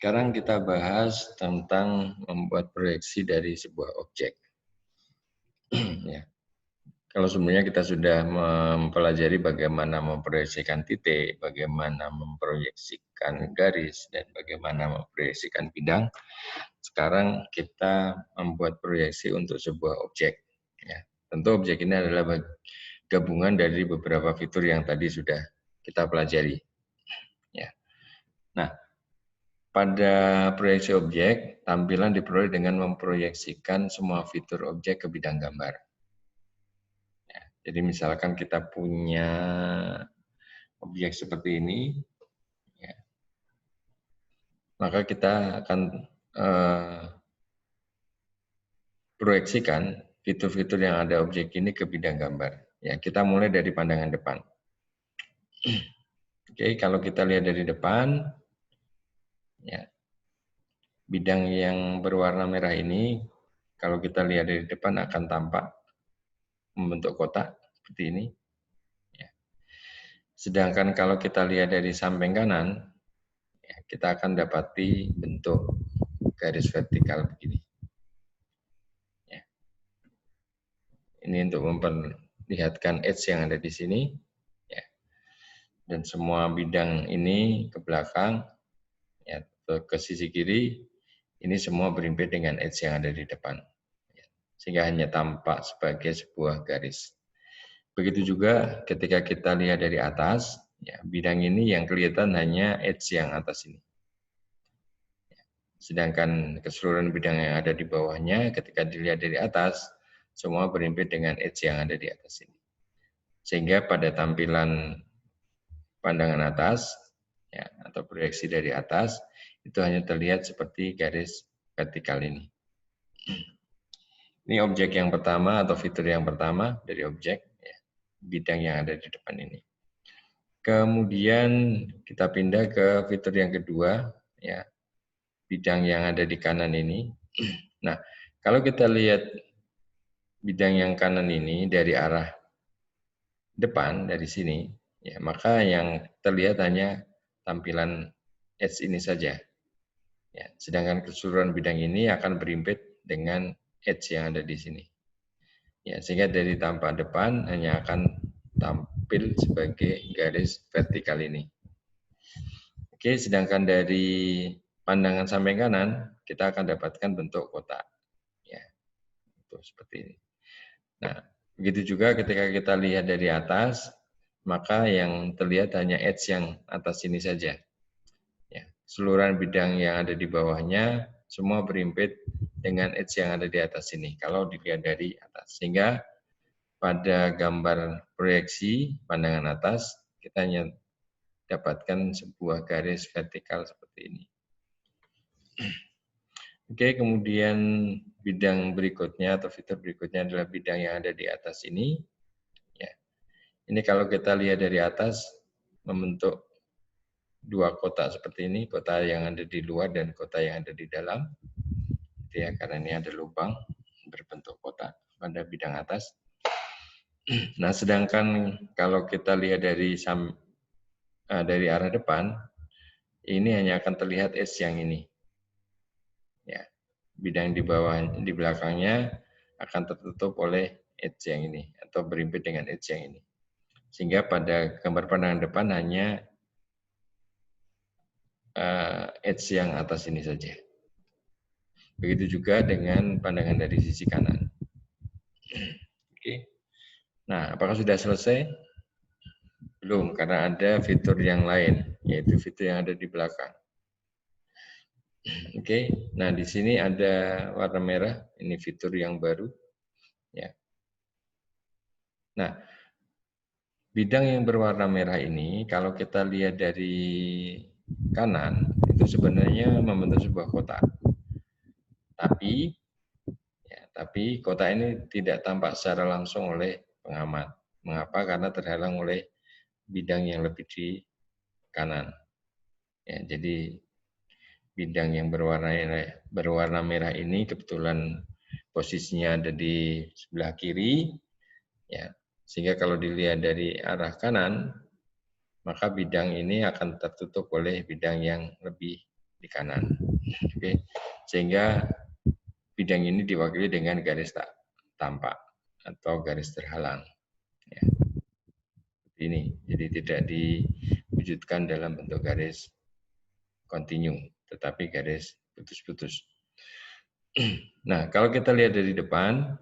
Sekarang kita bahas tentang membuat proyeksi dari sebuah objek. Ya. Kalau sebelumnya kita sudah mempelajari bagaimana memproyeksikan titik, bagaimana memproyeksikan garis, dan bagaimana memproyeksikan bidang, sekarang kita membuat proyeksi untuk sebuah objek. Ya. Tentu objek ini adalah gabungan dari beberapa fitur yang tadi sudah kita pelajari. Ya. Nah, pada proyeksi objek, tampilan diperoleh dengan memproyeksikan semua fitur objek ke bidang gambar. Ya, jadi misalkan kita punya objek seperti ini, ya, maka kita akan proyeksikan fitur-fitur yang ada objek ini ke bidang gambar. Ya, kita mulai dari pandangan depan. Oke, kalau kita lihat dari depan, ya, bidang yang berwarna merah ini, kalau kita lihat dari depan akan tampak membentuk kotak seperti ini. Ya. Sedangkan kalau kita lihat dari samping kanan, ya, kita akan dapati bentuk garis vertikal begini. Ya. Ini untuk memperlihatkan edge yang ada di sini. Ya. Dan semua bidang ini ke belakang, ya, ke sisi kiri, ini semua berimpit dengan edge yang ada di depan. Ya. Sehingga hanya tampak sebagai sebuah garis. Begitu juga ketika kita lihat dari atas, ya, bidang ini yang kelihatan hanya edge yang atas ini. Sedangkan keseluruhan bidang yang ada di bawahnya ketika dilihat dari atas, semua berimpit dengan edge yang ada di atas ini. Sehingga pada tampilan pandangan atas, ya, atau proyeksi dari atas, itu hanya terlihat seperti garis vertikal ini. Ini objek yang pertama atau fitur yang pertama dari objek, ya, bidang yang ada di depan ini. Kemudian kita pindah ke fitur yang kedua, ya, bidang yang ada di kanan ini. Nah, kalau kita lihat bidang yang kanan ini dari arah depan, dari sini, ya, maka yang terlihat hanya tampilan edge ini saja. Ya, sedangkan keseluruhan bidang ini akan berimpit dengan edge yang ada di sini. Ya, sehingga dari tampak depan hanya akan tampil sebagai garis vertikal ini. Oke, sedangkan dari pandangan samping kanan, kita akan dapatkan bentuk kotak. Ya, itu seperti ini. Nah, begitu juga ketika kita lihat dari atas, maka yang terlihat hanya edge yang atas ini saja. Ya, seluruh bidang yang ada di bawahnya, semua berimpit dengan edge yang ada di atas ini, kalau dilihat dari atas. Sehingga pada gambar proyeksi pandangan atas, kita hanya dapatkan sebuah garis vertikal seperti ini. Oke, kemudian bidang berikutnya atau fitur berikutnya adalah bidang yang ada di atas ini. Ya. Ini kalau kita lihat dari atas, membentuk dua kotak seperti ini, kotak yang ada di luar dan kotak yang ada di dalam. Ya, karena ini ada lubang berbentuk kotak pada bidang atas. Nah, sedangkan kalau kita lihat dari arah depan, ini hanya akan terlihat S yang ini. Ya, bidang di bawah, di belakangnya akan tertutup oleh edge yang ini atau berimpit dengan edge yang ini. Sehingga pada gambar pandangan depan hanya edge yang atas ini saja. Begitu juga dengan pandangan dari sisi kanan. Oke. Nah, apakah sudah selesai? Belum, karena ada fitur yang lain, yaitu fitur yang ada di belakang. Oke, nah di sini ada warna merah, ini fitur yang baru. Ya. Nah, bidang yang berwarna merah ini, kalau kita lihat dari kanan, itu sebenarnya membentuk sebuah kotak. Tapi kotak ini tidak tampak secara langsung oleh pengamat. Mengapa? Karena terhalang oleh bidang yang lebih di kanan. Ya, jadi bidang yang berwarna merah ini kebetulan posisinya ada di sebelah kiri, ya, sehingga kalau dilihat dari arah kanan, maka bidang ini akan tertutup oleh bidang yang lebih di kanan. Oke, sehingga bidang ini diwakili dengan garis tak tampak atau garis terhalang. Ya. Ini, jadi tidak diwujudkan dalam bentuk garis kontinu, tetapi garis putus-putus. Nah, kalau kita lihat dari depan,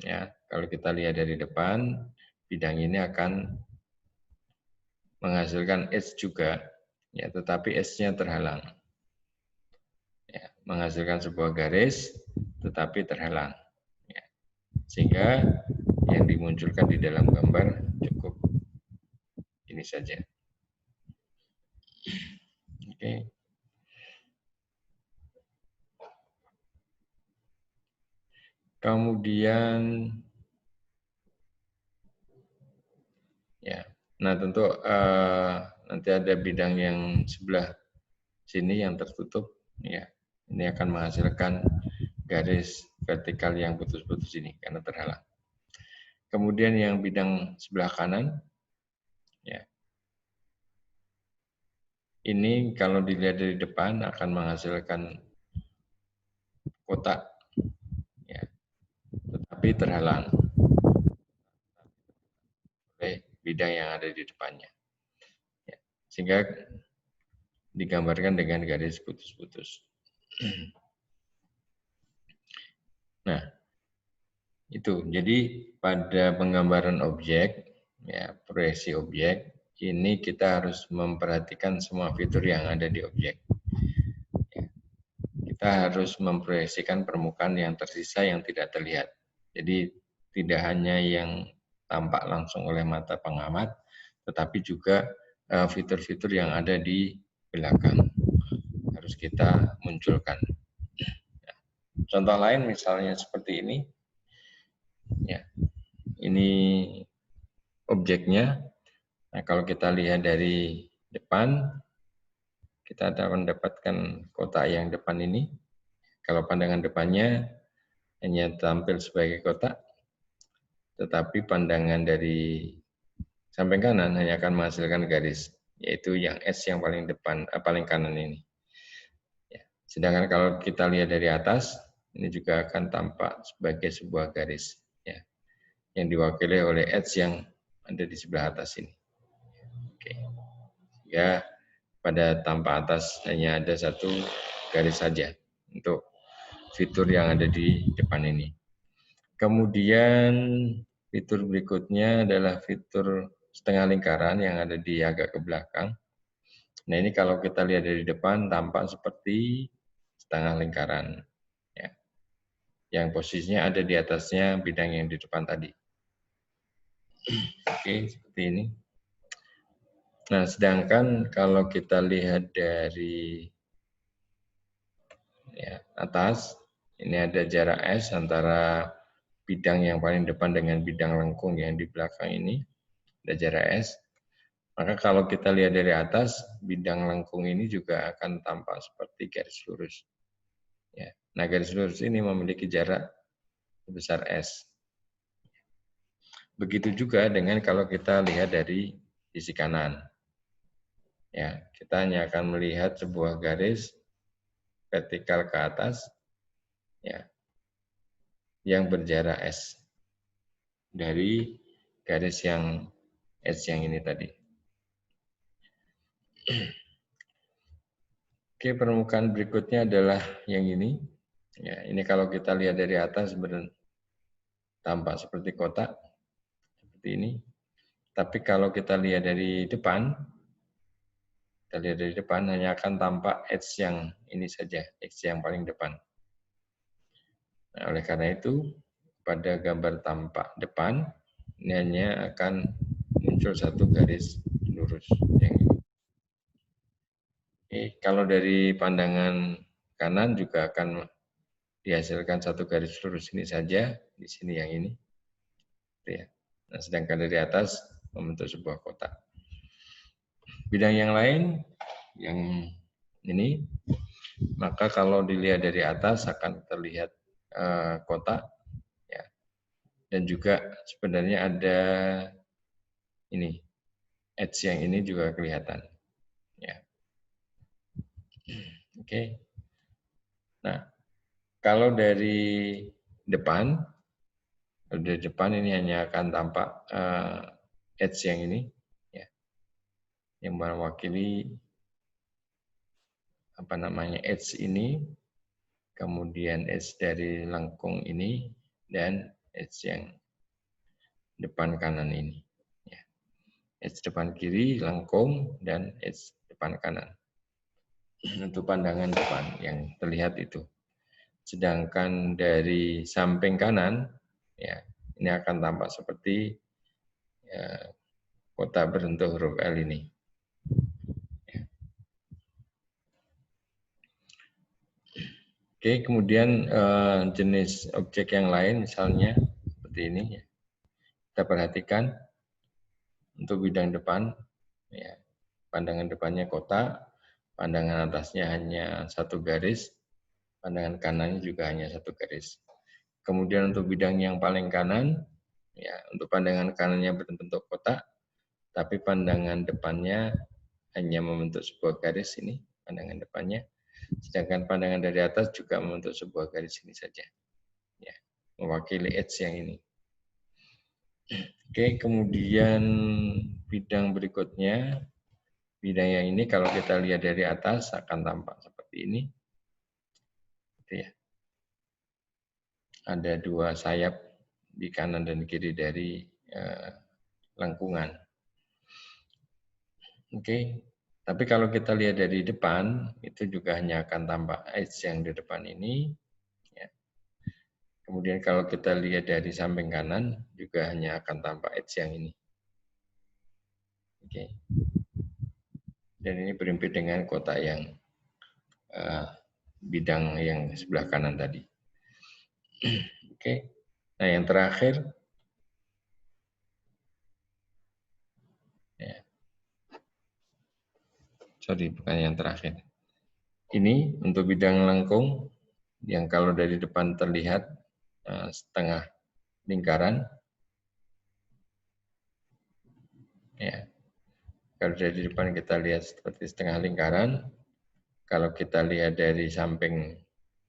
ya, kalau kita lihat dari depan, bidang ini akan menghasilkan edge juga, ya, tetapi edge-nya terhalang. Ya, menghasilkan sebuah garis, tetapi terhalang. Ya, sehingga yang dimunculkan di dalam gambar cukup ini saja. Oke. Kemudian, ya, nah tentu nanti ada bidang yang sebelah sini yang tertutup, ya, ini akan menghasilkan garis vertikal yang putus-putus ini karena terhalang. Kemudian yang bidang sebelah kanan, ya, ini kalau dilihat dari depan akan menghasilkan kotak, ya, tetapi terhalang oleh bidang yang ada di depannya, ya, sehingga digambarkan dengan garis putus-putus. Nah, itu. Jadi pada penggambaran objek, ya, proyeksi objek, ini kita harus memperhatikan semua fitur yang ada di objek. Ya. Kita harus memproyeksikan permukaan yang tersisa yang tidak terlihat. Jadi tidak hanya yang tampak langsung oleh mata pengamat, tetapi juga fitur-fitur yang ada di belakang harus kita munculkan. Contoh lain misalnya seperti ini, ya, ini objeknya. Nah, kalau kita lihat dari depan, kita akan mendapatkan kotak yang depan ini. Kalau pandangan depannya hanya tampil sebagai kotak, tetapi pandangan dari samping kanan hanya akan menghasilkan garis, yaitu yang S yang paling depan, paling kanan ini. Ya. Sedangkan kalau kita lihat dari atas, ini juga akan tampak sebagai sebuah garis, ya, yang diwakili oleh edge yang ada di sebelah atas ini. Oke. Ya, pada tampak atas hanya ada satu garis saja untuk fitur yang ada di depan ini. Kemudian fitur berikutnya adalah fitur setengah lingkaran yang ada di agak ke belakang. Nah, ini kalau kita lihat dari depan tampak seperti setengah lingkaran, ya, yang posisinya ada di atasnya bidang yang di depan tadi. Oke, seperti ini. Nah, sedangkan kalau kita lihat dari, ya, atas, ini ada jarak S antara bidang yang paling depan dengan bidang lengkung yang di belakang ini, ada jarak S. Maka kalau kita lihat dari atas, bidang lengkung ini juga akan tampak seperti garis lurus. Ya. Nah, garis lurus ini memiliki jarak sebesar S. Begitu juga dengan kalau kita lihat dari sisi kanan. Ya, kita hanya akan melihat sebuah garis vertikal ke atas, ya, yang berjarak S dari garis yang S yang ini tadi. Oke, permukaan berikutnya adalah yang ini. Ya, ini kalau kita lihat dari atas tampak seperti kotak, seperti ini. Tapi kalau kita lihat dari depan, hanya akan tampak edge yang ini saja, edge yang paling depan. Nah, oleh karena itu, pada gambar tampak depan, ini hanya akan muncul satu garis lurus yang ini. Kalau dari pandangan kanan juga akan dihasilkan satu garis lurus ini saja, di sini yang ini. Ya. Nah, sedangkan dari atas membentuk sebuah kotak. Bidang yang lain, yang ini, maka kalau dilihat dari atas akan terlihat kotak, ya. Dan juga sebenarnya ada ini, edge yang ini juga kelihatan. Ya. Oke. Nah, kalau dari depan ini hanya akan tampak edge yang ini, ya, yang mewakili apa namanya edge ini, kemudian edge dari lengkung ini, dan edge yang depan kanan ini. Ya. Edge depan kiri lengkung dan edge depan kanan. Untuk pandangan depan yang terlihat itu. Sedangkan dari samping kanan, ya ini akan tampak seperti ya, kotak berbentuk huruf L ini. Ya. Oke, kemudian jenis objek yang lain misalnya seperti ini. Ya. Kita perhatikan untuk bidang depan, ya, pandangan depannya kotak, pandangan atasnya hanya satu garis, pandangan kanannya juga hanya satu garis. Kemudian untuk bidang yang paling kanan, ya untuk pandangan kanannya berbentuk kotak, tapi pandangan depannya hanya membentuk sebuah garis ini, pandangan depannya. Sedangkan pandangan dari atas juga membentuk sebuah garis ini saja. Ya, mewakili edge yang ini. Oke, kemudian bidang berikutnya, bidang yang ini kalau kita lihat dari atas akan tampak seperti ini. Ya. Ada dua sayap di kanan dan kiri dari lengkungan. Oke, tapi kalau kita lihat dari depan, itu juga hanya akan tampak edge yang di depan ini. Ya. Kemudian kalau kita lihat dari samping kanan, juga hanya akan tampak edge yang ini. Oke. Dan ini berimpit dengan kotak yang bidang yang sebelah kanan tadi. Oke. Nah, yang terakhir, ya. Sorry, bukan yang terakhir. Ini untuk bidang lengkung, yang kalau dari depan terlihat setengah lingkaran. Ya. Kalau dari depan kita lihat seperti setengah lingkaran. Kalau kita lihat dari samping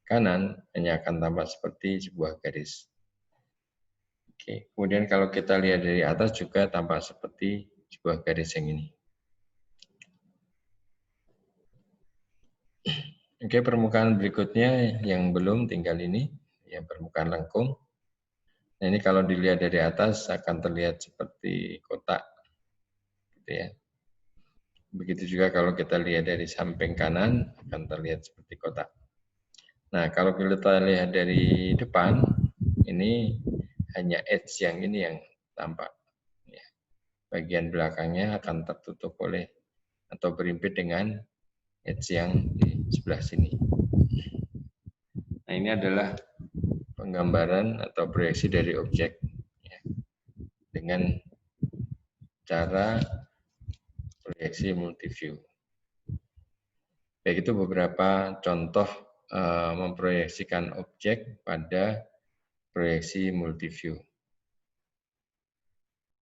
kanan, hanya akan tampak seperti sebuah garis. Oke. Kemudian kalau kita lihat dari atas juga tampak seperti sebuah garis yang ini. Oke, permukaan berikutnya yang belum tinggal ini, yang permukaan lengkung. Nah, ini kalau dilihat dari atas akan terlihat seperti kotak, gitu ya. Begitu juga kalau kita lihat dari samping kanan akan terlihat seperti kotak. Nah, kalau kita lihat dari depan, ini hanya edge yang ini yang tampak. Ya. Bagian belakangnya akan tertutup oleh atau berimpit dengan edge yang di sebelah sini. Nah, ini adalah penggambaran atau proyeksi dari objek ya, dengan cara proyeksi multiview. Baik, itu beberapa contoh memproyeksikan objek pada proyeksi multiview.